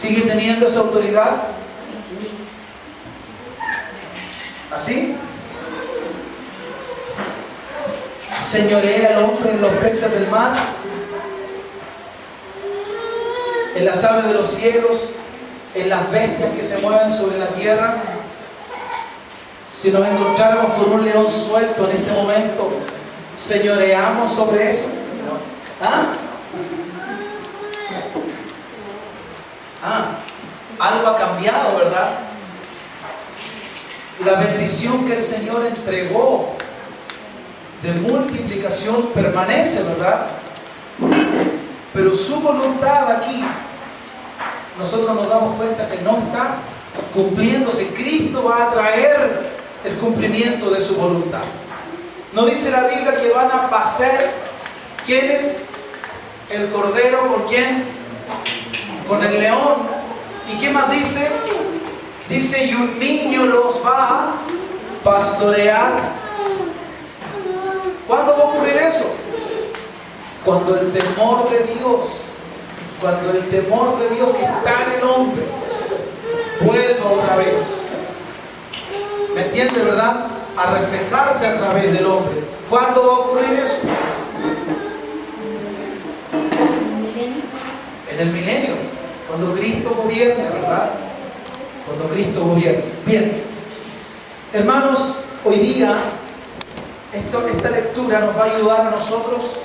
¿Sigue teniendo esa autoridad? ¿Así? ¿Señorea el hombre en los peces del mar, en las aves de los cielos, en las bestias que se mueven sobre la tierra? Si nos encontráramos con un león suelto en este momento, ¿señoreamos sobre eso? Algo ha cambiado, ¿verdad? La bendición que el Señor entregó de multiplicación permanece, ¿verdad? Pero su voluntad aquí, nosotros nos damos cuenta que no está cumpliéndose. Cristo va a traer el cumplimiento de su voluntad. ¿No dice la Biblia que van a pacer quiénes? El cordero, ¿con quién? Con el león. ¿Y qué más dice? Dice, y un niño los va a pastorear. ¿Cuándo va a ocurrir eso? Cuando el temor de Dios, que está en el hombre, vuelva otra vez. ¿Me entiende, verdad? A reflejarse a través del hombre. ¿Cuándo va a ocurrir eso? En el milenio, cuando Cristo gobierne, ¿verdad? Cuando Cristo gobierne. Bien, hermanos, hoy día esta lectura nos va a ayudar a nosotros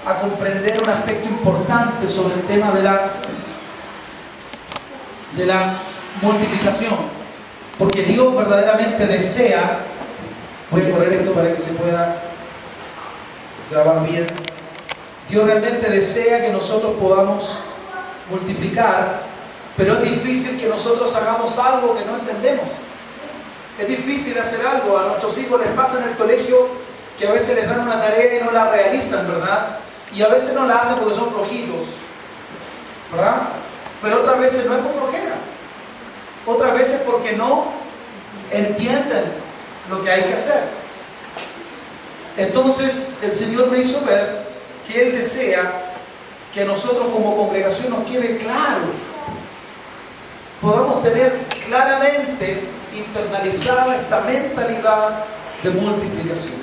a comprender un aspecto importante sobre el tema de la multiplicación, porque Dios verdaderamente desea, voy a correr esto para que se pueda grabar bien, Dios realmente desea que nosotros podamos multiplicar, pero es difícil que nosotros hagamos algo que no entendemos. Es difícil hacer algo. A nuestros hijos les pasa en el colegio que a veces les dan una tarea y no la realizan, ¿verdad? Y a veces no la hacen porque son flojitos, ¿verdad? Pero otras veces no es por flojera, otras veces porque no entienden lo que hay que hacer. Entonces el Señor me hizo ver que Él desea que nosotros como congregación nos quede claro, podamos tener claramente internalizada esta mentalidad de multiplicación,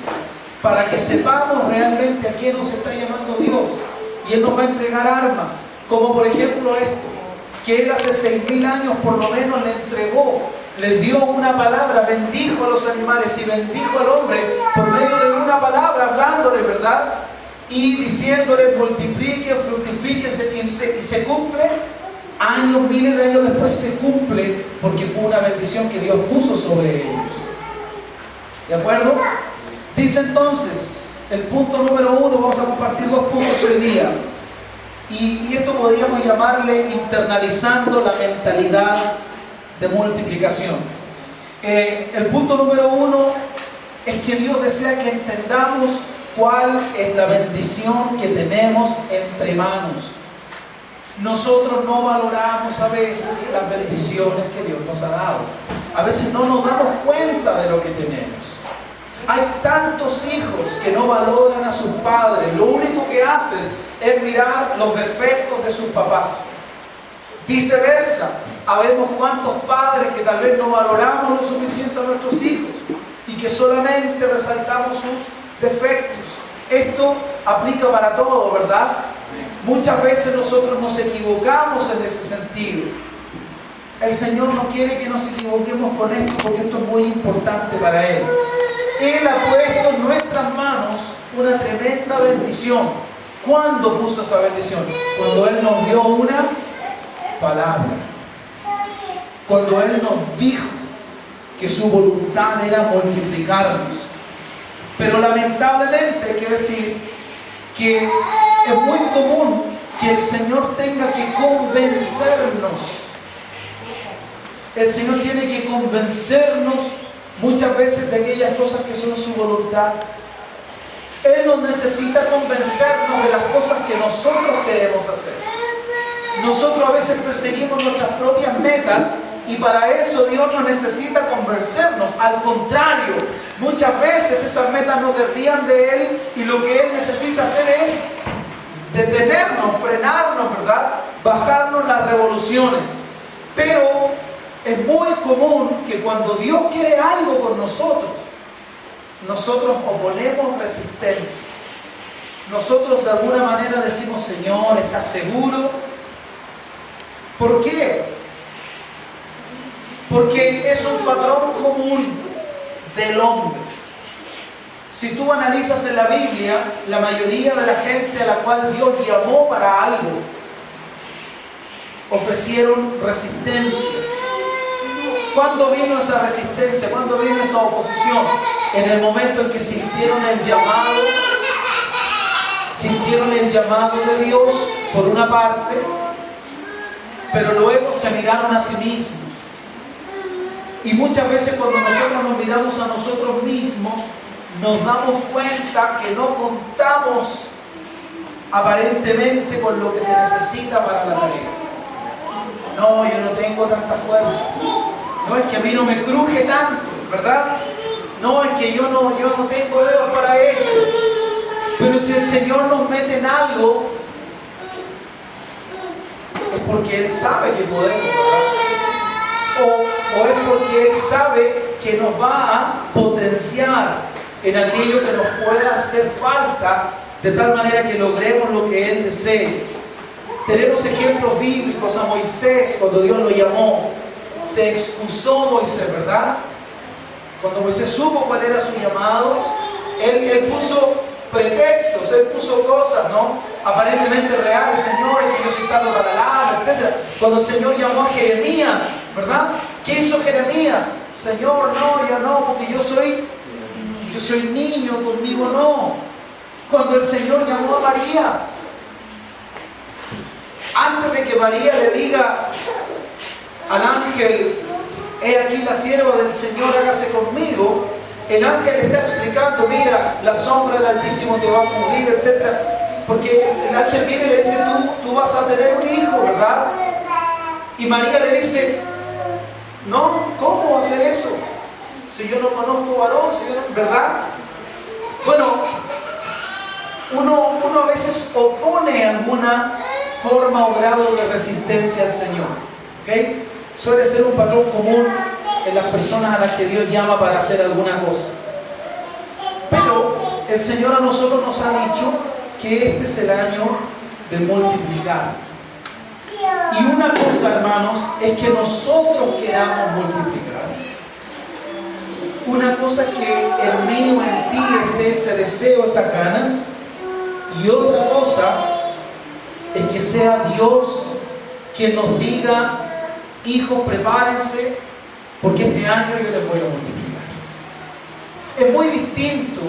para que sepamos realmente a quién nos está llamando Dios. Y Él nos va a entregar armas, como por ejemplo esto, que Él hace 6.000 años por lo menos le entregó, le dio una palabra, bendijo a los animales y bendijo al hombre por medio de una palabra, hablándole, ¿verdad? Y diciéndole, multipliquen, fructifíquense, y se cumple. Años, miles de años después se cumple, porque fue una bendición que Dios puso sobre ellos. ¿De acuerdo? Dice entonces, el punto número 1, vamos a compartir 2 puntos hoy día. Y esto podríamos llamarle internalizando la mentalidad de multiplicación. El punto número 1 es que Dios desea que entendamos cuál es la bendición que tenemos entre manos. Nosotros no valoramos a veces las bendiciones que Dios nos ha dado. A veces no nos damos cuenta de lo que tenemos. Hay tantos hijos que no valoran a sus padres. Lo único que hacen es mirar los defectos de sus papás. Viceversa, habemos cuantos padres que tal vez no valoramos lo suficiente a nuestros hijos y que solamente resaltamos sus defectos. Esto aplica para todo, ¿verdad? Muchas veces nosotros nos equivocamos en ese sentido. El Señor no quiere que nos equivoquemos con esto, porque esto es muy importante para Él. Él ha puesto en nuestras manos una tremenda bendición. ¿Cuándo puso esa bendición? Cuando Él nos dio una palabra. Cuando Él nos dijo que su voluntad era multiplicarnos. Pero lamentablemente hay que decir que es muy común que el Señor tenga que convencernos. El Señor tiene que convencernos muchas veces de aquellas cosas que son su voluntad. Él nos necesita convencernos de las cosas que nosotros queremos hacer. Nosotros a veces perseguimos nuestras propias metas y para eso Dios no necesita convencernos. Al contrario, muchas veces esas metas nos desvían de Él y lo que Él necesita hacer es detenernos, frenarnos, ¿verdad? Bajarnos las revoluciones. Pero es muy común que cuando Dios quiere algo con nosotros, nosotros oponemos resistencia. Nosotros de alguna manera decimos, Señor, ¿estás seguro? ¿Por qué? Porque es un patrón común del hombre. Si tú analizas en la Biblia, la mayoría de la gente a la cual Dios llamó para algo, ofrecieron resistencia. ¿Cuándo vino esa resistencia? ¿Cuándo vino esa oposición? En el momento en que sintieron el llamado de Dios por una parte, pero luego se miraron a sí mismos. Y muchas veces cuando nosotros nos miramos a nosotros mismos, nos damos cuenta que no contamos aparentemente con lo que se necesita para la tarea. No, yo no tengo tanta fuerza. No, es que a mí no me cruje tanto, ¿verdad? No, es que yo no tengo dedos para esto. Pero si el Señor nos mete en algo, es porque Él sabe que podemos, ¿verdad? O es porque Él sabe que nos va a potenciar en aquello que nos pueda hacer falta, de tal manera que logremos lo que Él desee. Tenemos ejemplos bíblicos. A Moisés, cuando Dios lo llamó, se excusó Moisés, ¿verdad? Cuando Moisés supo cuál era su llamado, él puso pretextos, él puso cosas, ¿no? Aparentemente reales. Señor, es que yo soy tardo para el agua, etc. Cuando el Señor llamó a Jeremías, ¿verdad? ¿Qué hizo Jeremías? Señor, no, ya no, porque yo soy niño, conmigo no. Cuando el Señor llamó a María, antes de que María le diga al ángel, he aquí la sierva del Señor, hágase conmigo, el ángel le está explicando, mira, la sombra del Altísimo te va a cubrir, etc. Porque el ángel viene y le dice, tú vas a tener un hijo, ¿verdad? Y María le dice, no, ¿cómo va a hacer eso? Si yo no conozco varón, ¿verdad? Bueno, uno a veces opone alguna forma o grado de resistencia al Señor, ¿ok? Suele ser un patrón común en las personas a las que Dios llama para hacer alguna cosa. Pero el Señor a nosotros nos ha dicho que este es el año de multiplicar. Y una cosa, hermanos, es que nosotros queramos multiplicar. Una cosa es que en mí o en ti esté ese deseo, esas ganas. Y otra cosa es que sea Dios quien nos diga, hijos, prepárense, porque este año yo les voy a multiplicar. Es muy distinto,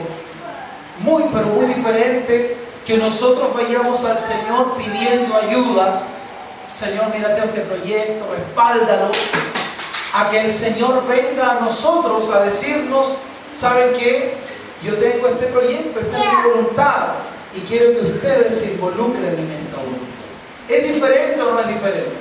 pero muy diferente que nosotros vayamos al Señor pidiendo ayuda. Señor, mírate este proyecto, respáldalo. A que el Señor venga a nosotros a decirnos, ¿saben qué? Yo tengo este proyecto, esta es mi voluntad y quiero que ustedes se involucren en esta voluntad. ¿Es diferente o no es diferente?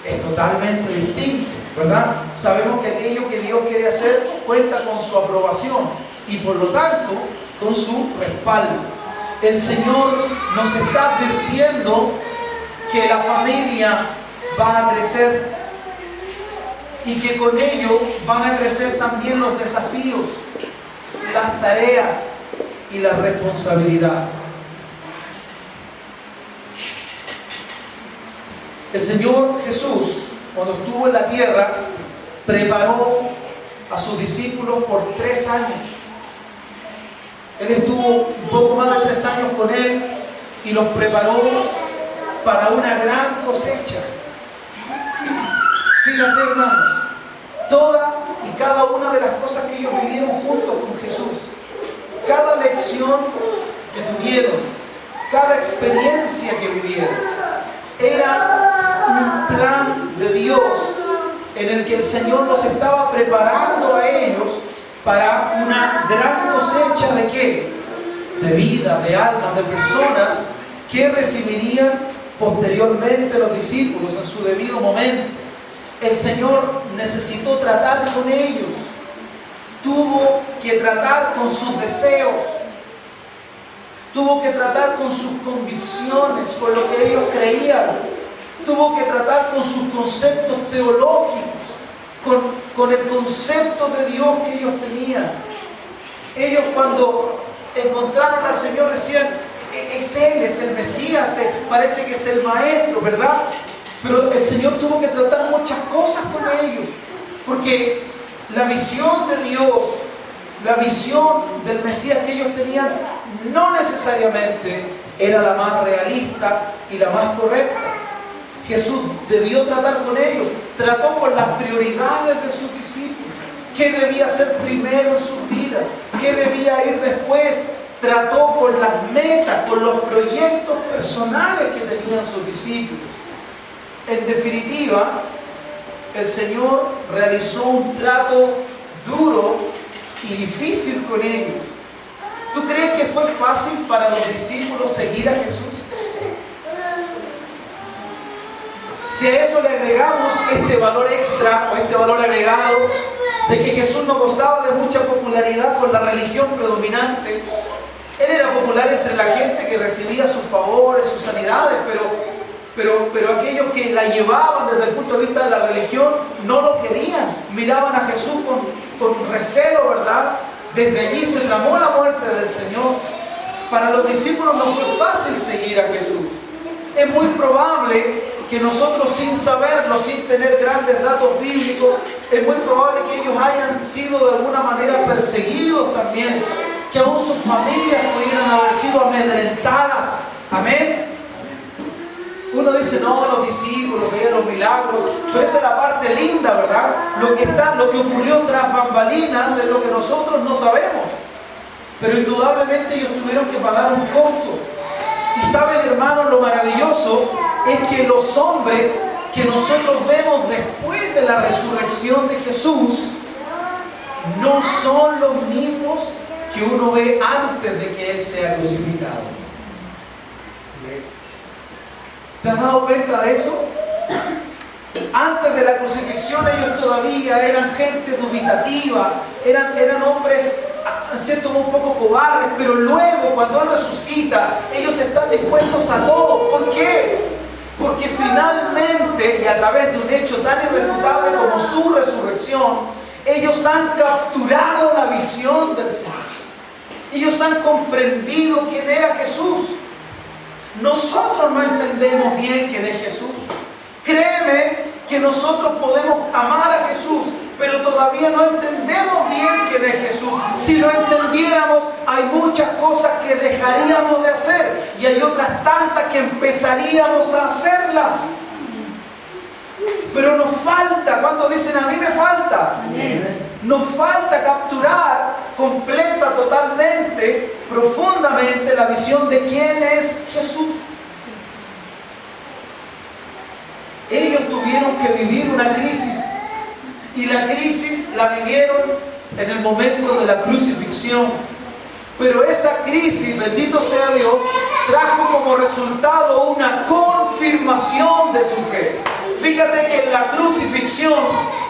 Es totalmente distinto, ¿verdad? Sabemos que aquello que Dios quiere hacer cuenta con su aprobación y por lo tanto con su respaldo. El Señor nos está advirtiendo que la familia va a crecer y que con ello van a crecer también los desafíos, las tareas y las responsabilidades. El Señor Jesús, cuando estuvo en la tierra, preparó a sus discípulos por 3 años. Él estuvo un poco más de 3 años con Él y los preparó para una gran cosecha. Fíjate, hermanos, toda y cada una de las cosas que ellos vivieron juntos con Jesús, cada lección que tuvieron, cada experiencia que vivieron, era un plan de Dios en el que el Señor los estaba preparando a ellos para una gran cosecha de ¿qué? De vida, de almas, de personas que recibirían posteriormente los discípulos en su debido momento. El Señor necesitó tratar con ellos, tuvo que tratar con sus deseos, tuvo que tratar con sus convicciones, con lo que ellos creían. tuvo que tratar con sus conceptos teológicos, con el concepto de Dios que ellos tenían. Ellos cuando encontraron al Señor decían, es Él, es el Mesías, parece que es el Maestro, ¿verdad? Pero el Señor tuvo que tratar muchas cosas con ellos, porque la visión de Dios, la visión del Mesías que ellos tenían, no necesariamente era la más realista y la más correcta. Jesús debió tratar con ellos, trató con las prioridades de sus discípulos, qué debía ser primero en sus vidas, qué debía ir después, trató con las metas, con los proyectos personales que tenían sus discípulos. En definitiva, el Señor realizó un trato duro y difícil con ellos. ¿Tú crees que fue fácil para los discípulos seguir a Jesús? Si a eso le agregamos este valor extra o este valor agregado de que Jesús no gozaba de mucha popularidad con la religión predominante, Él era popular entre la gente que recibía sus favores, sus sanidades, pero aquellos que la llevaban desde el punto de vista de la religión no lo querían, miraban a Jesús con recelo, ¿verdad? Desde allí se tramó la muerte del Señor. Para los discípulos no fue fácil seguir a Jesús. Es muy probable que nosotros, sin saberlo, sin tener grandes datos bíblicos, es muy probable que ellos hayan sido de alguna manera perseguidos también, que aún sus familias pudieran haber sido amedrentadas. Amén. Uno dice, no, los discípulos veían los milagros, pero esa es la parte linda, ¿verdad? Lo que ocurrió tras bambalinas es lo que nosotros no sabemos. Pero indudablemente ellos tuvieron que pagar un costo. Y saben, hermanos, lo maravilloso es que los hombres que nosotros vemos después de la resurrección de Jesús no son los mismos que uno ve antes de que Él sea crucificado. ¿Te has dado cuenta de eso? Antes de la crucifixión ellos todavía eran gente dubitativa, eran hombres en cierto modo un poco cobardes, pero luego cuando Él resucita, ellos están dispuestos a todo. ¿Por qué? Porque finalmente, y a través de un hecho tan irrefutable como su resurrección, ellos han capturado la visión del Señor. Ellos han comprendido quién era Jesús. Nosotros no entendemos bien quién es Jesús. Créeme que nosotros podemos amar a Jesús, pero todavía no entendemos bien quién es Jesús. Si lo entendiéramos, hay muchas cosas que dejaríamos de hacer y hay otras tantas que empezaríamos a hacerlas. Pero nos falta, ¿cuántos dicen a mí me falta? Nos falta capturar completa, totalmente, profundamente la visión de quién es Jesús. Ellos tuvieron que vivir una crisis y la crisis la vivieron en el momento de la crucifixión. Pero esa crisis, bendito sea Dios, trajo como resultado una confirmación de su fe. Fíjate que en la crucifixión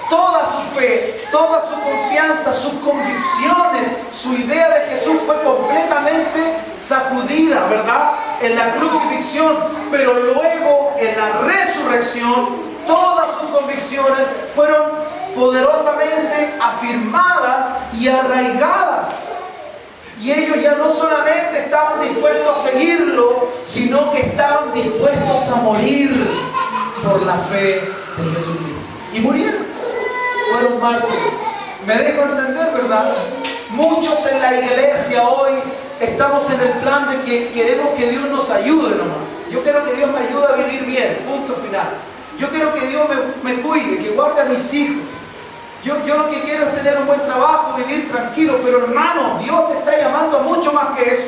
toda su fe, toda su confianza, sus convicciones, su idea de Jesús fue completamente sacudida, ¿verdad? En la crucifixión, pero luego en la resurrección todas sus convicciones fueron poderosamente afirmadas y arraigadas. Y ellos ya no solamente estaban dispuestos a seguirlo, sino que estaban dispuestos a morir por la fe de Jesucristo. Y murieron. Fueron mártires. Me dejo entender, ¿verdad? Muchos en la iglesia hoy estamos en el plan de que queremos que Dios nos ayude nomás. Yo quiero que Dios me ayude a vivir bien, punto final. Yo quiero que Dios me cuide, que guarde a mis hijos. Yo lo que quiero es tener un buen trabajo, vivir tranquilo, pero hermano, Dios te está llamando a mucho más que eso.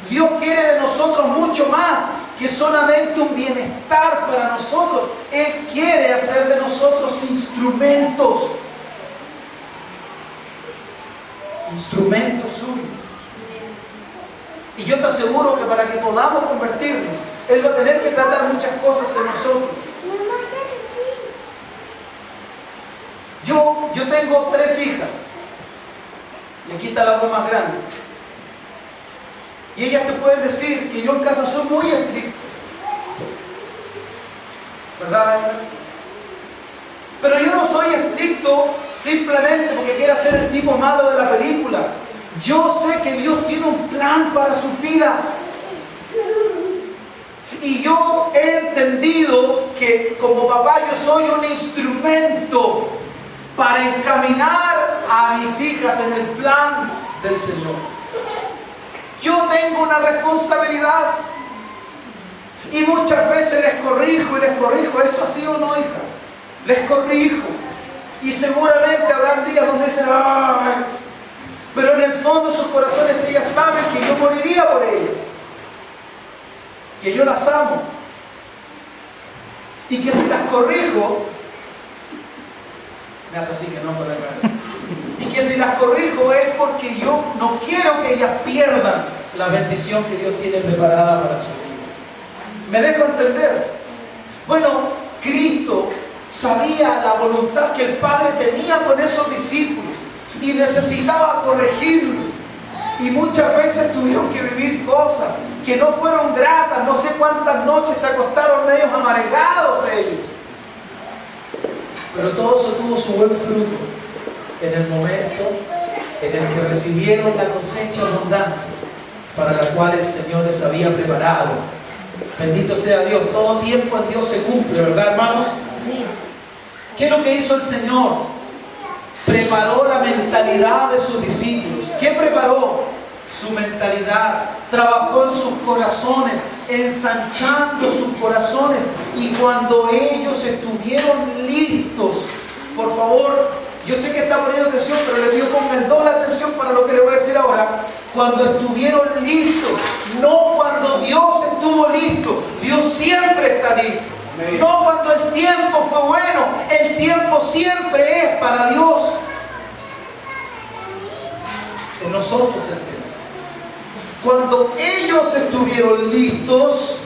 Dios quiere de nosotros mucho más que solamente un bienestar para nosotros. Él quiere hacer de nosotros instrumentos suyos. Y yo te aseguro que para que podamos convertirnos, Él va a tener que tratar muchas cosas en nosotros. Yo tengo 3 hijas. Y aquí está la dos más grande. Y ellas te pueden decir que yo en casa soy muy estricto. ¿Verdad? Pero yo no soy estricto simplemente porque quiera ser el tipo malo de la película. Yo sé que Dios tiene un plan para sus vidas. Y yo he entendido que como papá yo soy un instrumento para encaminar a mis hijas en el plan del Señor. Yo tengo una responsabilidad. Y muchas veces les corrijo y les corrijo. ¿Eso así o no, hija? Les corrijo. Y seguramente habrán días donde dicen, ¡ay! Pero en el fondo de sus corazones ellas saben que yo moriría por ellas. Que yo las amo. Y que si las corrijo, me hace así que no para ver. Y que si las corrijo es porque yo no quiero que ellas pierdan la bendición que Dios tiene preparada para sus vidas. ¿Me dejo entender? Bueno, Cristo sabía la voluntad que el Padre tenía con esos discípulos y necesitaba corregirlos. Y muchas veces tuvieron que vivir cosas que no fueron gratas. No sé cuántas noches se acostaron medios amargados ellos. Pero todo eso tuvo su buen fruto en el momento en el que recibieron la cosecha abundante para la cual el Señor les había preparado. Bendito sea Dios. Todo tiempo en Dios se cumple, ¿verdad, hermanos? ¿Qué es lo que hizo el Señor? Preparó la mentalidad de sus discípulos. ¿Qué preparó? Su mentalidad. Trabajó en sus corazones, ensanchando sus corazones. Y cuando ellos estuvieron listos, por favor, yo sé que está poniendo atención, pero le pido ponga el doble atención para lo que le voy a decir ahora. Cuando estuvieron listos, no cuando Dios estuvo listo. Dios siempre está listo. No cuando el tiempo fue bueno. El tiempo siempre es para Dios. En nosotros el tiempo. Cuando ellos estuvieron listos,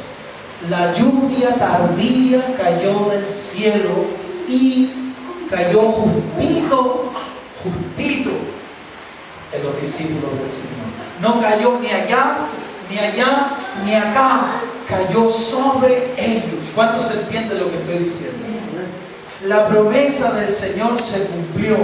la lluvia tardía cayó del cielo y cayó justito en los discípulos del Señor. No cayó ni allá, ni acá. Cayó sobre ellos. ¿Cuántos entienden lo que estoy diciendo? La promesa del Señor se cumplió.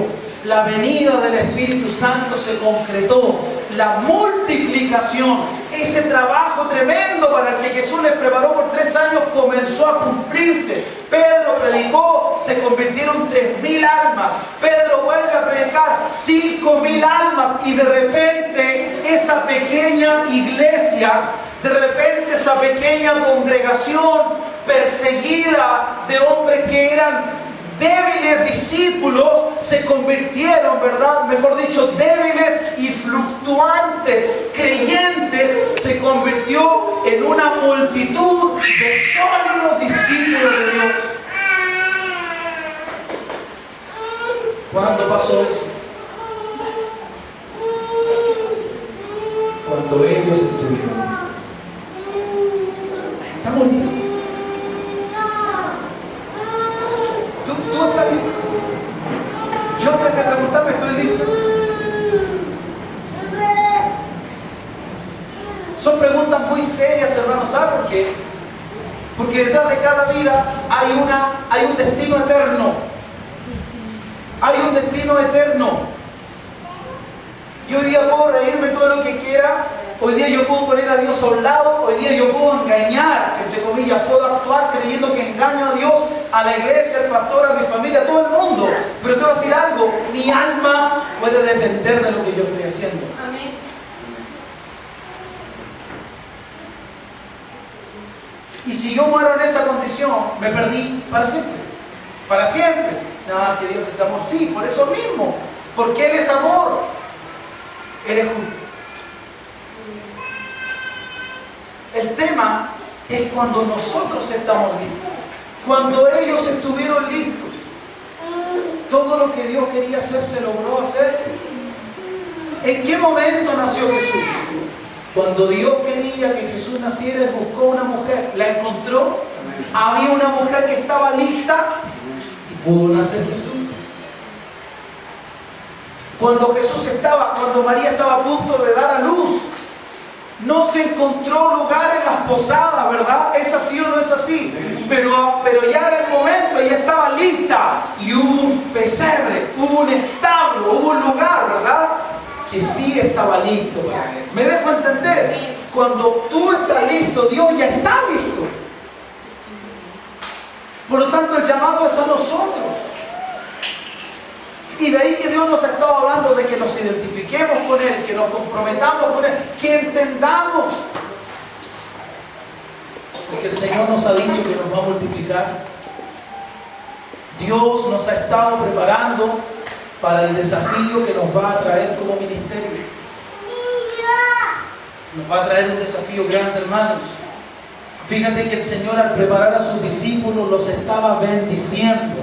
La venida del Espíritu Santo se concretó. La multiplicación, ese trabajo tremendo para el que Jesús les preparó por 3 años, comenzó a cumplirse. Pedro predicó, se convirtieron 3.000 almas. Pedro vuelve a predicar 5.000 almas. Y de repente esa pequeña iglesia, de repente esa pequeña congregación perseguida de hombres que eran débiles discípulos, se convirtieron, ¿verdad? Mejor dicho, débiles y fluctuantes creyentes, se convirtió en una multitud de sólidos discípulos de Dios. ¿Cuándo pasó eso? Cuando ellos estuvieron listos. Estamos listos. ¿Tú estás listo? Yo tengo que preguntarme, ¿estoy listo? Son preguntas muy serias, hermanos. ¿Saben por qué? Porque detrás de cada vida hay un destino eterno. Hay un destino eterno. Y hoy día puedo reírme todo lo que quiera. Hoy día yo puedo poner a Dios a un lado. Hoy día yo puedo engañar, entre comillas. Puedo actuar creyendo que engaño a Dios, a la iglesia, al pastor, a mi familia, a todo el mundo. Pero te voy a decir algo. Mi alma puede depender de lo que yo estoy haciendo. Amén. Y si yo muero en esa condición, me perdí para siempre. Para siempre. Nada, que Dios es amor. Sí, por eso mismo. Porque Él es amor. Él es justo. El tema es cuando nosotros estamos listos. Cuando ellos estuvieron listos. Todo lo que Dios quería hacer se logró hacer. ¿En qué momento nació Jesús? Cuando Dios quería que Jesús naciera, Él buscó una mujer. La encontró. Había una mujer que estaba lista y pudo nacer Jesús. Cuando María estaba a punto de dar a luz, No se encontró lugar en las posadas, ¿verdad? ¿Es así o no es así? Pero ya era el momento, ya estaba lista. Y hubo un pesebre, hubo un establo, hubo un lugar, ¿verdad? Que sí estaba listo para él. ¿Me dejo entender? Cuando tú estás listo, Dios ya está listo. Por lo tanto, el llamado es a nosotros. Y de ahí que Dios nos ha estado hablando de que nos identifiquemos con Él, que nos comprometamos con Él, que entendamos. Porque el Señor nos ha dicho que nos va a multiplicar. Dios nos ha estado preparando para el desafío que nos va a traer como ministerio. Nos va a traer un desafío grande, hermanos. Fíjate que el Señor, al preparar a sus discípulos, los estaba bendiciendo.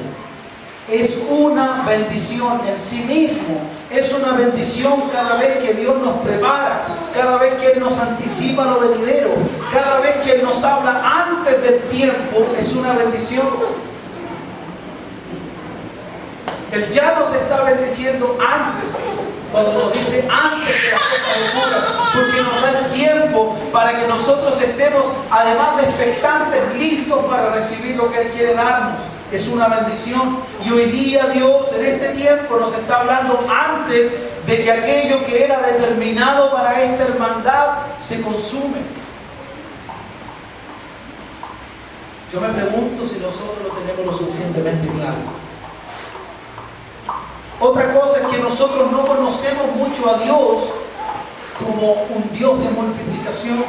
Es una bendición en sí mismo. Es una bendición cada vez que Dios nos prepara, cada vez que Él nos anticipa lo venidero, cada vez que Él nos habla antes del tiempo. Es una bendición. Él ya nos está bendiciendo antes, cuando nos dice antes que las cosas ocurran, porque nos da el tiempo para que nosotros estemos, además de expectantes, listos para recibir lo que Él quiere darnos. Es una bendición. Y hoy día Dios en este tiempo nos está hablando antes de que aquello que era determinado para esta hermandad se consume. Yo me pregunto si nosotros lo tenemos lo suficientemente claro. Otra cosa es que nosotros no conocemos mucho a Dios como un Dios de multiplicación.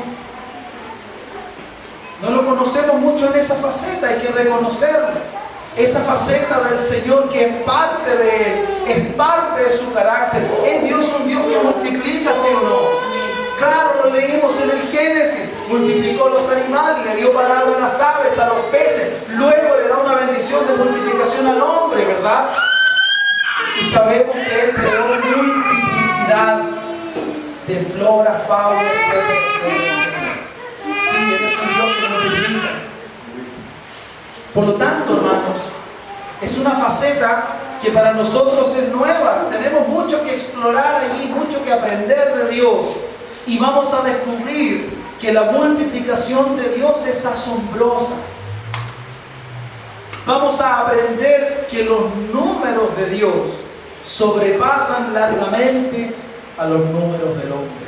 No lo conocemos mucho en esa faceta, hay que reconocerlo. Esa faceta del Señor que es parte de Él, es parte de su carácter. ¿Es Dios un Dios que multiplica, sí o no? Claro, lo leímos en el Génesis. Multiplicó los animales, le dio palabra a las aves, a los peces. Luego le da una bendición de multiplicación al hombre, ¿verdad? Y sabemos que Él creó multiplicidad de flora, fauna, etcétera, etcétera. Sí, Él es un Dios que multiplica. Por lo tanto, hermanos, es una faceta que para nosotros es nueva. Tenemos mucho que explorar allí, mucho que aprender de Dios. Y vamos a descubrir que la multiplicación de Dios es asombrosa. Vamos a aprender que los números de Dios sobrepasan largamente a los números del hombre.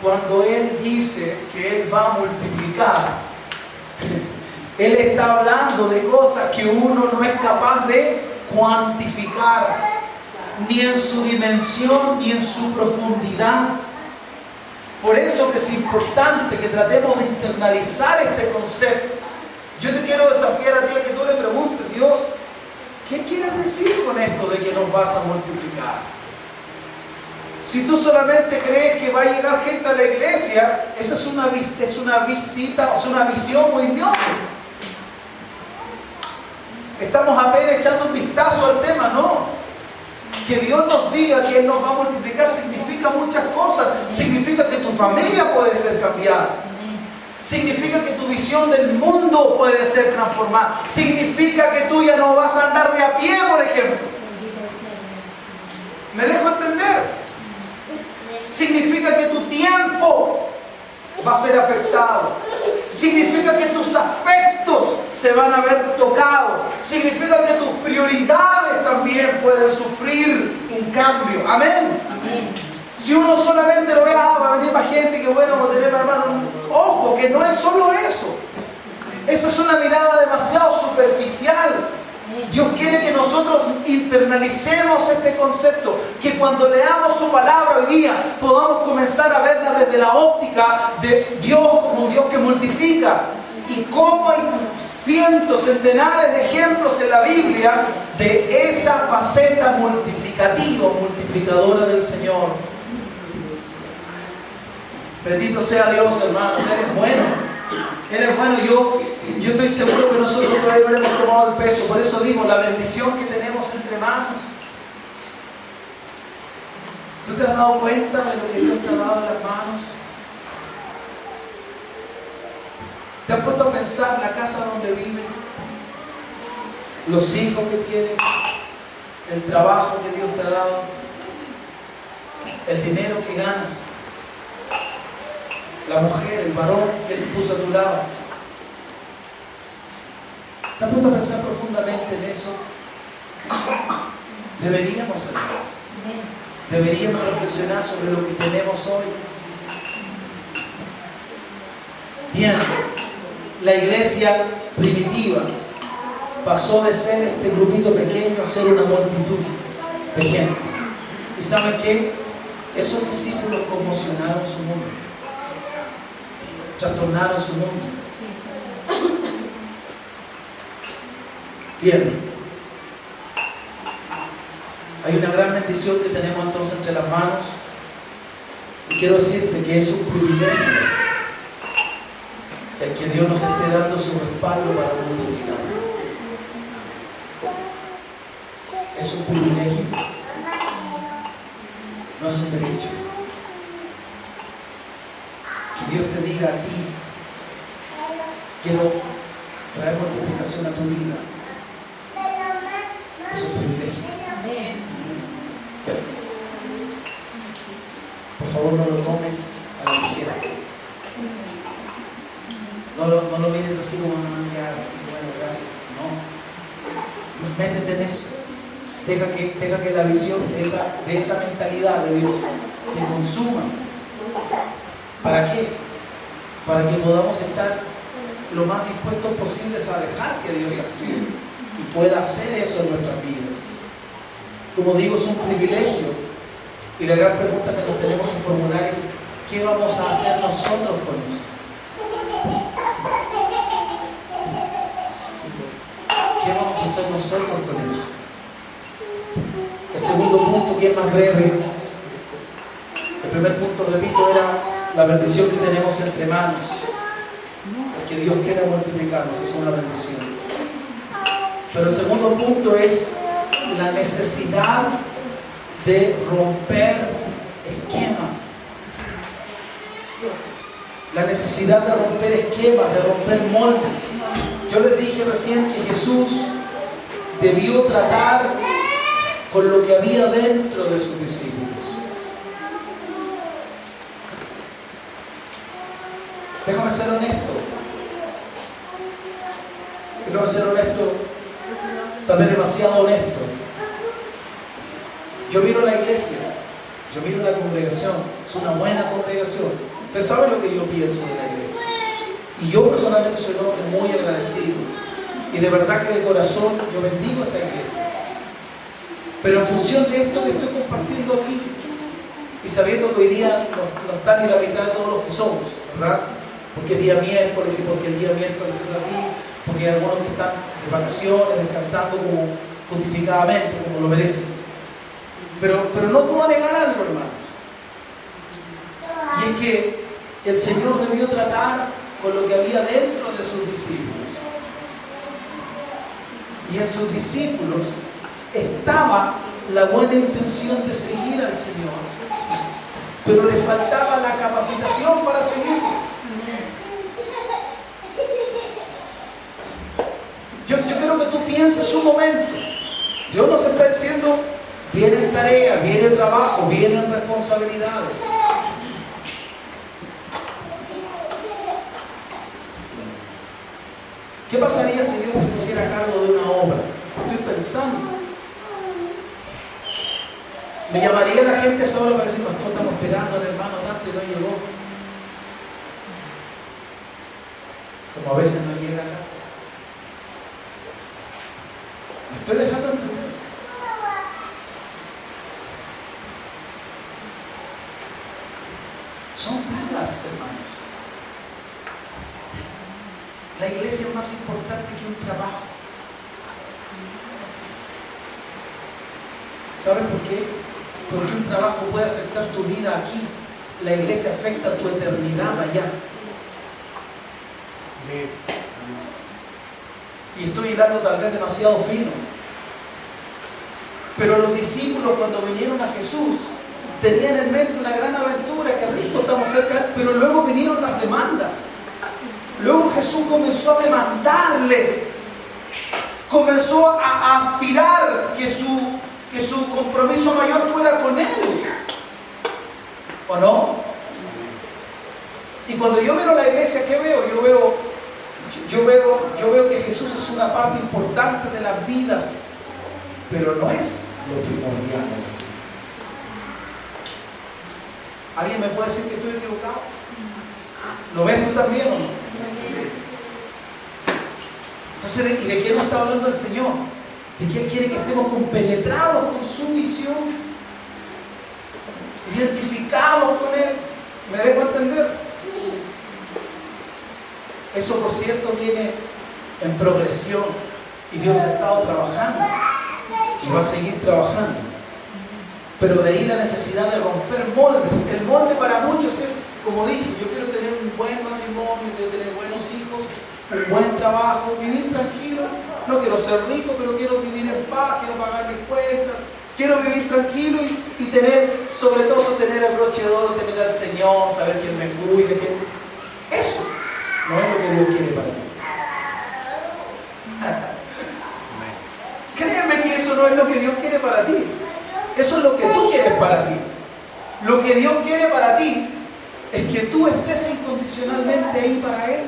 Cuando Él dice que Él va a multiplicar, Él está hablando de cosas que uno no es capaz de cuantificar, ni en su dimensión, ni en su profundidad. Por eso que es importante que tratemos de internalizar este concepto. Yo te quiero desafiar a ti a que tú le preguntes, Dios, ¿qué quieres decir con esto de que nos vas a multiplicar? Si tú solamente crees que va a llegar gente a la iglesia, esa es una visita, o sea, una visión muy miope. Estamos apenas echando un vistazo al tema, no. Que Dios nos diga que Él nos va a multiplicar significa muchas cosas. Significa que tu familia puede ser cambiada. Significa que tu visión del mundo puede ser transformada. Significa que tú ya no vas a andar de a pie, por ejemplo. ¿Me dejo entender? Significa que tu tiempo va a ser afectado. Significa que tus afectos se van a ver tocados. Significa que tus prioridades también pueden sufrir un cambio. Amén. Amén. Si uno solamente lo ve, va a venir más gente, que bueno, va a tener más hermanos. Ojo, que no es solo eso. Esa es una mirada demasiado superficial. Dios quiere que nosotros internalicemos este concepto, que cuando leamos su palabra hoy día podamos comenzar a verla desde la óptica de Dios como Dios que multiplica. Y cómo hay cientos, centenares de ejemplos en la Biblia de esa faceta multiplicativa, multiplicadora del Señor. Bendito sea Dios, hermanos, Él es bueno. Él es bueno. Yo estoy seguro que nosotros todavía no le hemos tomado el peso. Por eso digo, la bendición que tenemos entre manos. ¿Tú te has dado cuenta de lo que Dios te ha dado en las manos? ¿Te has puesto a pensar la casa donde vives? Los hijos que tienes, el trabajo que Dios te ha dado, el dinero que ganas. la mujer, el varón que Él puso a tu lado. ¿Te has puesto a pensar profundamente en eso? Deberíamos hacerlo. Deberíamos reflexionar sobre lo que tenemos hoy. Bien, la iglesia primitiva pasó de ser este grupito pequeño a ser una multitud de gente. ¿Y saben qué? Esos discípulos conmocionaron su mundo, trastornaron su mundo. Bien, hay una gran bendición que tenemos entonces entre las manos, y quiero decirte que es un privilegio el que Dios nos esté dando su respaldo para multiplicar. Es un privilegio, no es un derecho. Que Dios te diga a ti: quiero traer multiplicación a tu vida. Es un privilegio. Por favor, no lo tomes a la ligera. No lo mires así como ya, así, bueno, gracias. No. Métete en eso. Deja que la visión de esa mentalidad de Dios te consuma. ¿Para qué? Para que podamos estar lo más dispuestos posibles a dejar que Dios actúe y pueda hacer eso en nuestras vidas. Como digo, es un privilegio, y la gran pregunta que nos tenemos que formular es: ¿qué vamos a hacer nosotros con eso? ¿Qué vamos a hacer nosotros con eso? El segundo punto, que es más breve. El primer punto, repito, era la bendición que tenemos entre manos. El que Dios quiera multiplicarnos es una bendición. Pero el segundo punto es la necesidad de romper esquemas. La necesidad de romper esquemas, de romper moldes. Yo les dije recién que Jesús debió tratar con lo que había dentro de sus discípulos. Déjame ser honesto. Déjame ser honesto. Tal vez demasiado honesto. Yo miro la iglesia, yo miro la congregación, es una buena congregación. Usted sabe lo que yo pienso de la iglesia. Y yo personalmente soy un hombre muy agradecido. Y de verdad que de corazón yo bendigo esta iglesia. Pero en función de esto que estoy compartiendo aquí, y sabiendo que hoy día no está ni la mitad de todos los que somos, ¿verdad? Porque es día miércoles, y porque el día miércoles es así, porque hay algunos que están de vacaciones, descansando como justificadamente, como lo merecen. Pero no puedo negar algo, hermanos. Y es que el Señor debió tratar con lo que había dentro de sus discípulos. Y en sus discípulos estaba la buena intención de seguir al Señor, pero le faltaba la capacitación para seguirlo. Yo quiero que tú pienses un momento. Dios nos está diciendo: vienen tareas, viene trabajo, vienen responsabilidades. ¿Qué pasaría si Dios te pusiera a cargo de una obra? Estoy pensando. Me llamaría la gente a esa hora para decir: pastor, estamos esperando al hermano tanto y no llegó. Como a veces no llega acá. ¿Me estoy dejando entender? Son vidas, hermanos. La iglesia es más importante que un trabajo. ¿Sabes por qué? Porque un trabajo puede afectar tu vida aquí. La iglesia afecta tu eternidad allá. Y estoy hilando tal vez demasiado fino. Pero los discípulos, cuando vinieron a Jesús, tenían en mente una gran aventura, que rico, estamos cerca, pero luego vinieron las demandas. Luego Jesús comenzó a demandarles, comenzó a aspirar que su compromiso mayor fuera con Él. ¿O no? Y cuando yo miro la iglesia, ¿qué veo? Yo veo que Jesús es una parte importante de las vidas, pero no es lo primordial en las vidas. ¿Alguien me puede decir que estoy equivocado? ¿Lo ves tú también o no? Entonces, ¿y de qué nos está hablando el Señor? De que Él quiere que estemos compenetrados con su visión, identificados con Él. ¿Me dejo entender? Eso, por cierto, viene en progresión y Dios ha estado trabajando y va a seguir trabajando. Pero de ahí la necesidad de romper moldes. El molde para muchos es, como dije, yo quiero tener un buen matrimonio, quiero tener buenos hijos, un buen trabajo, vivir tranquilo. No quiero ser rico, pero quiero vivir en paz, quiero pagar mis cuentas, quiero vivir tranquilo y tener, sobre todo, tener el broche de oro, tener al Señor, saber quién me cuide. Eso no es lo que Dios quiere para mí. Créeme que eso no es lo que Dios quiere para ti. Eso es lo que tú quieres para ti. Lo que Dios quiere para ti es que tú estés incondicionalmente ahí para Él.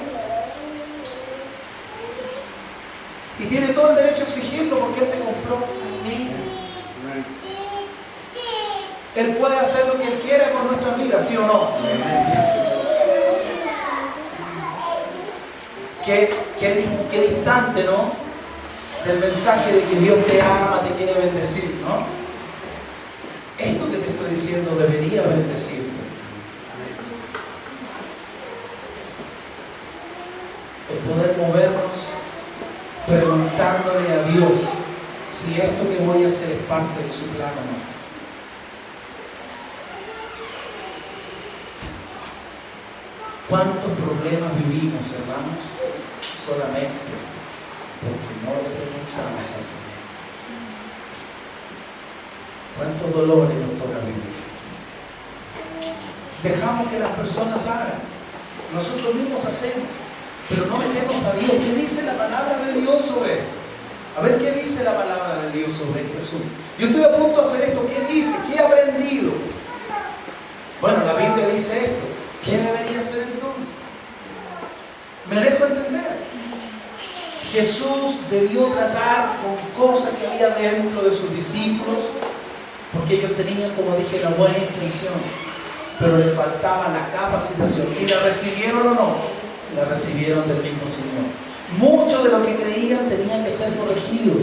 Y tiene todo el derecho a exigirlo porque Él te compró. Él puede hacer lo que Él quiera con nuestra vida, ¿sí o no? Qué distante, ¿no? Del mensaje de que Dios te ama, te quiere bendecir, ¿no? Esto que te estoy diciendo debería bendecirte. El poder movernos preguntándole a Dios si esto que voy a hacer es parte de su plan o no. ¿Cuántos problemas vivimos, hermanos? Solamente porque no le preguntamos al Señor. ¿Cuántos dolores nos toca vivir? Dejamos que las personas hagan. Nosotros mismos hacemos. Pero no metemos a Dios. ¿Qué dice la palabra de Dios sobre esto? A ver, ¿qué dice la palabra de Dios sobre este asunto? Yo estoy a punto de hacer esto. ¿Qué dice? ¿Qué he aprendido? Bueno, la Biblia dice esto. ¿Qué debería hacer entonces? ¿Me dejo entender? Jesús debió tratar con cosas que había dentro de sus discípulos, porque ellos tenían, como dije, la buena intención, pero les faltaba la capacitación. ¿Y la recibieron o no? La recibieron del mismo Señor. Mucho de lo que creían tenía que ser corregido.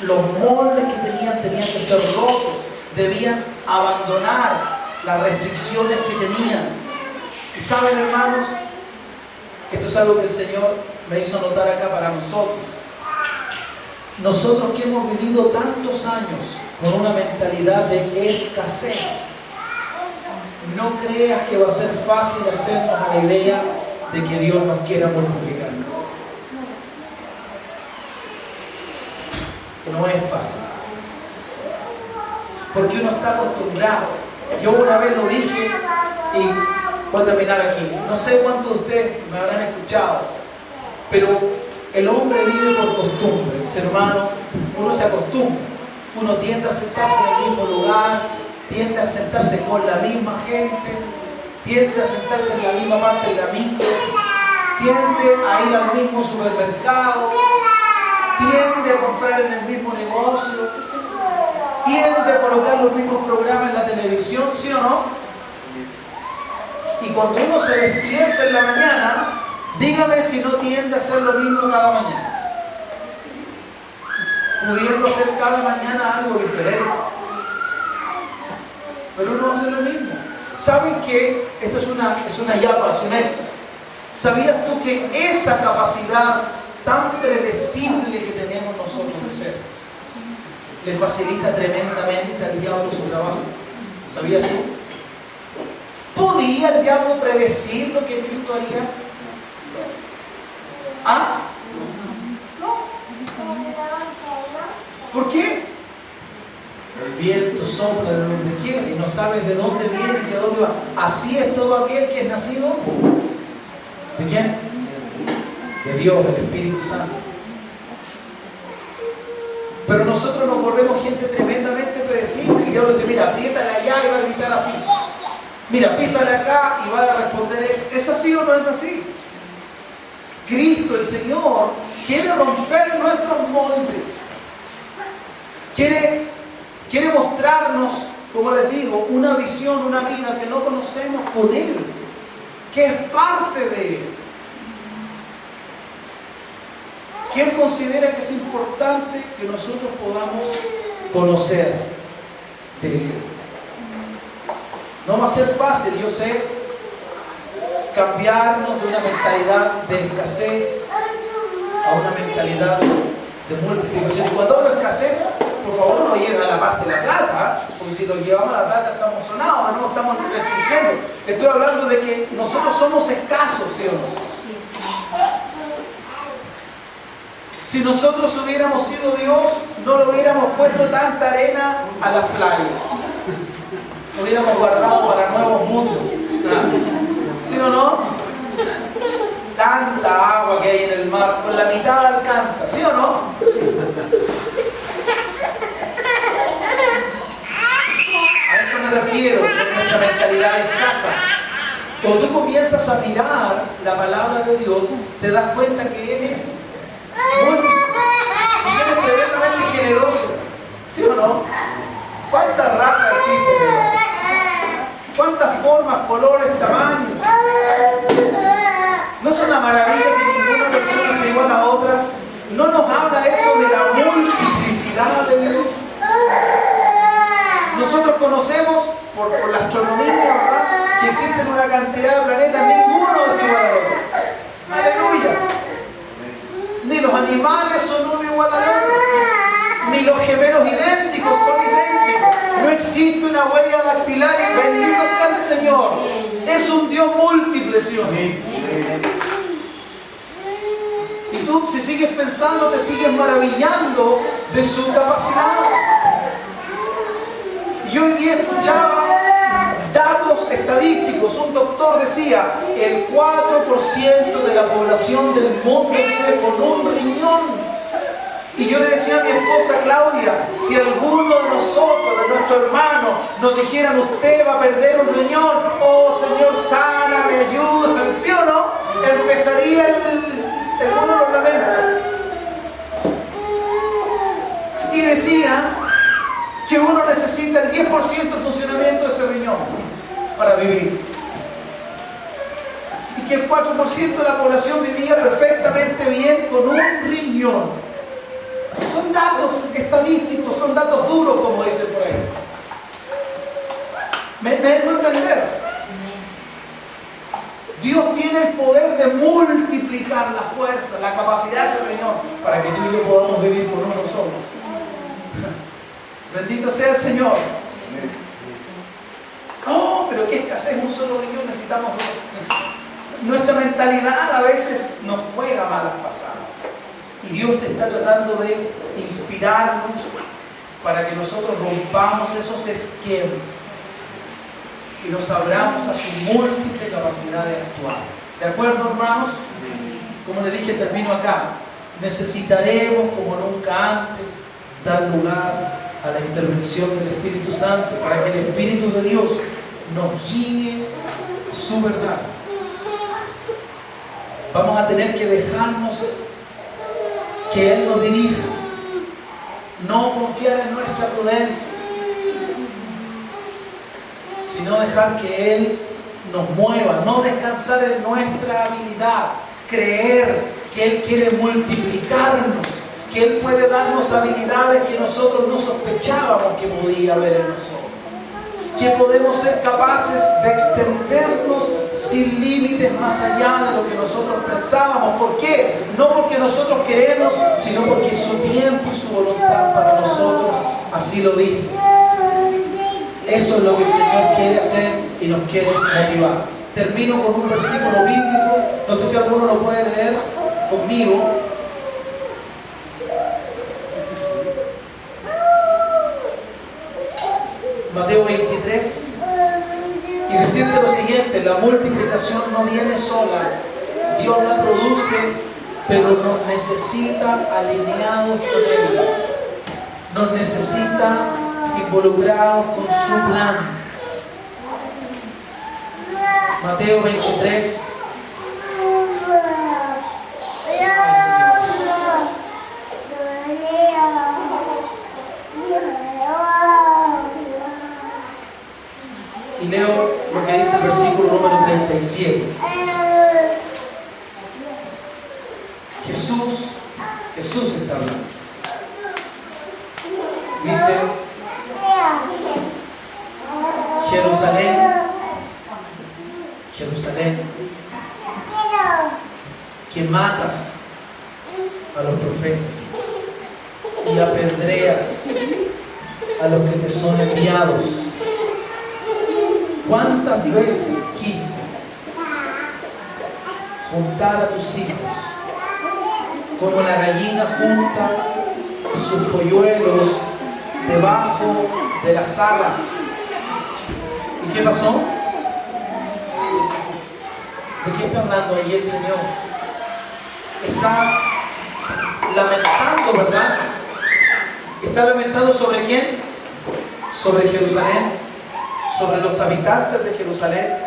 Los moldes que tenían que ser rotos. Debían abandonar las restricciones que tenían. Y saben, hermanos, esto es algo que el Señor me hizo notar acá para nosotros. Nosotros que hemos vivido tantos años con una mentalidad de escasez, no creas que va a ser fácil hacernos a la idea de que Dios nos quiera multiplicar. No es fácil. Porque uno está acostumbrado. Yo una vez lo dije y voy a terminar aquí. No sé cuántos de ustedes me habrán escuchado, pero el hombre vive por costumbre. El ser humano, uno se acostumbra. Uno tiende a sentarse en el mismo lugar, tiende a sentarse con la misma gente, tiende a sentarse en la misma parte de la micro, tiende a ir al mismo supermercado, tiende a comprar en el mismo negocio, tiende a colocar los mismos programas en la televisión, ¿sí o no? Y cuando uno se despierta en la mañana, dígame si no tiende a hacer lo mismo cada mañana, pudiendo hacer cada mañana algo diferente. Pero uno hace lo mismo. ¿Saben qué? Esto es una yapa, es un extra. ¿Sabías tú que esa capacidad tan predecible que tenemos nosotros de ser le facilita tremendamente al diablo su trabajo? ¿Sabías tú? ¿Podía el diablo predecir lo que Cristo haría? ¿Ah? No. ¿Por qué? El viento sopla de donde quiere y no sabes de dónde viene y de dónde va. Así es todo aquel que es nacido. ¿De quién? De Dios, del Espíritu Santo. Pero nosotros nos volvemos gente tremendamente predecible. El diablo dice, mira, apriétale allá y va a gritar así. Mira, písale acá y va a responder, ¿es así o no es así? Cristo, el Señor, quiere romper nuestros moldes. Quiere mostrarnos, como les digo, una visión, una vida que no conocemos con Él, que es parte de Él, que Él considera que es importante que nosotros podamos conocer de Él. No va a ser fácil, yo sé, cambiarnos de una mentalidad de escasez a una mentalidad de multiplicación. Y cuando hablo de escasez, por favor no lleven a la parte de la plata, porque si lo llevamos a la plata estamos sonados, no estamos restringiendo. Estoy hablando de que nosotros somos escasos, ¿sí o no? Si nosotros hubiéramos sido Dios, no le hubiéramos puesto tanta arena a las playas. Lo hubiéramos guardado para nuevos mundos. ¿Sí o no? Tanta agua que hay en el mar, con la mitad alcanza, ¿sí o no? A eso me refiero con nuestra mentalidad escasa. Cuando tú comienzas a mirar la palabra de Dios, te das cuenta que Él es múltiple y que Él es tremendamente generoso, ¿sí o no? ¿Cuántas razas existen? ¿Cuántas formas, colores, tamaños? ¿No es una maravilla que ninguna persona sea igual a otra? ¿No nos habla eso de la multiplicidad de Dios? Nosotros conocemos por la astronomía, ¿verdad?, que existen una cantidad de planetas, ninguno es igual al otro. ¡Aleluya! Ni los animales son uno igual al otro, ni los gemelos idénticos son idénticos. No existe una huella dactilar y bendito sea el Señor. Es un Dios múltiple, ¿sí o no? Y tú, si sigues pensando, te sigues maravillando de su capacidad. Y hoy día escuchaba datos estadísticos. Un doctor decía, el 4% de la población del mundo vive con un riñón. Y yo le decía a mi esposa Claudia, si alguno de nosotros, de nuestros hermanos, nos dijeran, usted va a perder un riñón, oh Señor, sáname, ayúdame, ¿sí o no? Empezaría el mundo de los lamentos. Y decía que uno necesita el 10% del funcionamiento de ese riñón para vivir. Y que el 4% de la población vivía perfectamente bien con un riñón. Son datos estadísticos, son datos duros, como dicen por ahí. ¿Me dejo entender? Dios tiene el poder de multiplicar la fuerza, la capacidad de ese riñón, para que tú y yo podamos vivir con uno solo. Bendito sea el Señor. Oh, pero qué escasez, un solo riñón, necesitamos dos. Nuestra mentalidad a veces nos juega malas pasadas. Y Dios te está tratando de inspirarnos para que nosotros rompamos esos esquemas y nos abramos a su múltiple capacidad de actuar. ¿De acuerdo, hermanos? Como les dije, termino acá. Necesitaremos, como nunca antes, dar lugar a la intervención del Espíritu Santo para que el Espíritu de Dios nos guíe a su verdad. Vamos a tener que dejarnos que Él nos dirija, no confiar en nuestra prudencia, sino dejar que Él nos mueva, no descansar en nuestra habilidad, creer que Él quiere multiplicarnos, que Él puede darnos habilidades que nosotros no sospechábamos que podía haber en nosotros, que podemos ser capaces de extendernos sin límites más allá de lo que nosotros pensábamos. ¿Por qué? No porque nosotros queremos, sino porque su tiempo y su voluntad para nosotros así lo dice. Eso es lo que el Señor quiere hacer y nos quiere motivar. Termino con un versículo bíblico, no sé si alguno lo puede leer conmigo. Mateo 23, y decirte lo siguiente: la multiplicación no viene sola, Dios la produce, pero nos necesita alineados con Él, nos necesita involucrados con su plan. Mateo 23. Y leo lo que dice el versículo número 37. Jesús está hablando. Dice: Jerusalén, Jerusalén, que matas a los profetas y apedreas a los que te son enviados. ¿Cuántas veces quise juntar a tus hijos como la gallina junta sus polluelos debajo de las alas? ¿Y qué pasó? ¿De qué está hablando ahí el Señor? Está lamentando, ¿verdad? Está lamentando ¿sobre quién? Sobre Jerusalén, sobre los habitantes de Jerusalén.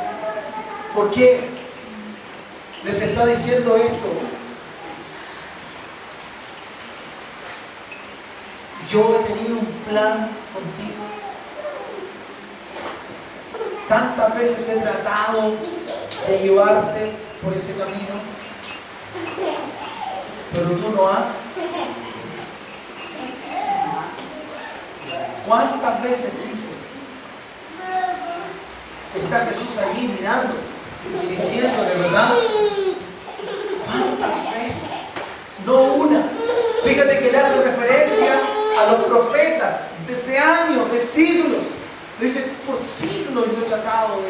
¿Por qué les está diciendo esto? Yo he tenido un plan contigo. Tantas veces he tratado de llevarte por ese camino, pero tú no has. ¿Cuántas veces quise? Está Jesús allí mirando y diciéndole, ¿verdad? ¿Cuántas veces? No una. Fíjate que le hace referencia a los profetas desde años, de siglos. Dice: por siglos yo he tratado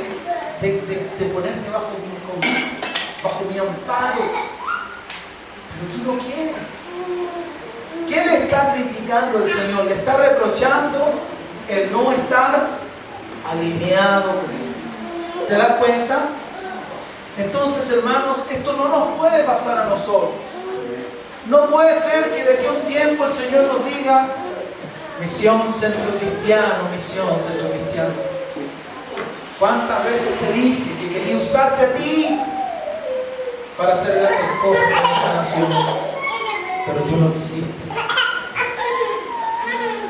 de ponerte bajo mi cobijo, bajo mi amparo, pero tú no quieres. ¿Qué le está criticando el Señor? Le está reprochando el no estar alineado con Él. ¿Te das cuenta? Entonces, hermanos, esto no nos puede pasar a nosotros. No puede ser que de aquí a un tiempo el Señor nos diga: misión centro cristiano, misión centro cristiano. ¿Cuántas veces te dije que quería usarte a ti para hacer grandes cosas en esta nación? Pero tú no quisiste.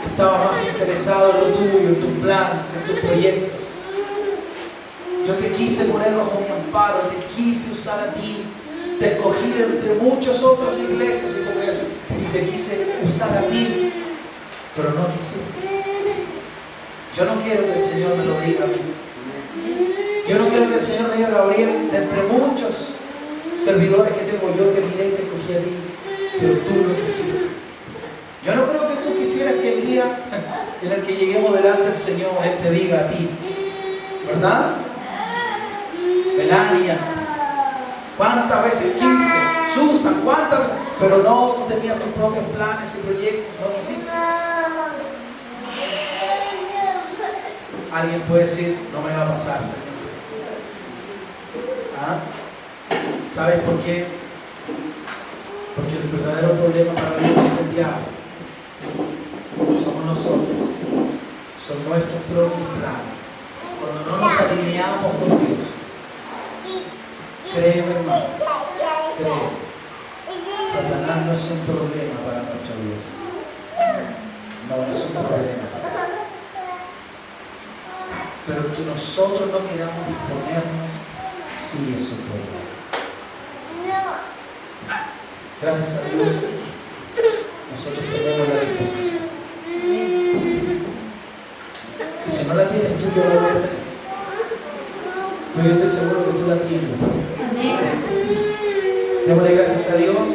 Estaba más interesado en lo tuyo, en tus planes, en tus proyectos. Yo te quise poner bajo mi amparo, te quise usar a ti. Te escogí entre muchas otras iglesias y congregaciones y te quise usar a ti, pero no quisiste. Yo no quiero que el Señor me lo diga a mí. Yo no quiero que el Señor me diga: Gabriel, de entre muchos servidores que tengo, yo te miré y te escogí a ti, pero tú no quisiste. Yo no creo que tú quisieras que el día en el que lleguemos delante del Señor, Él te diga a ti, ¿verdad? Melania, ¿cuántas veces quise? Susan, ¿cuántas veces? Pero no, tú tenías tus propios planes y proyectos, no quisiste. Alguien puede decir: no me va a pasar, Señor. ¿Ah? ¿Sabes por qué? Porque el verdadero problema para Dios es el diablo. Somos nosotros. Son nuestros propios planes. Cuando no nos alineamos con Dios, créeme, hermano, créeme, Satanás no es un problema para nuestro Dios. No es un problema para Él. Pero que nosotros no queramos disponernos, sí es un problema. Gracias a Dios, nosotros tenemos la disposición. Y si no la tienes tú, yo la voy a tener. Pero yo estoy seguro que tú la tienes. Démosle gracias a Dios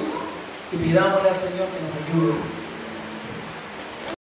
y pidámosle al Señor que nos ayude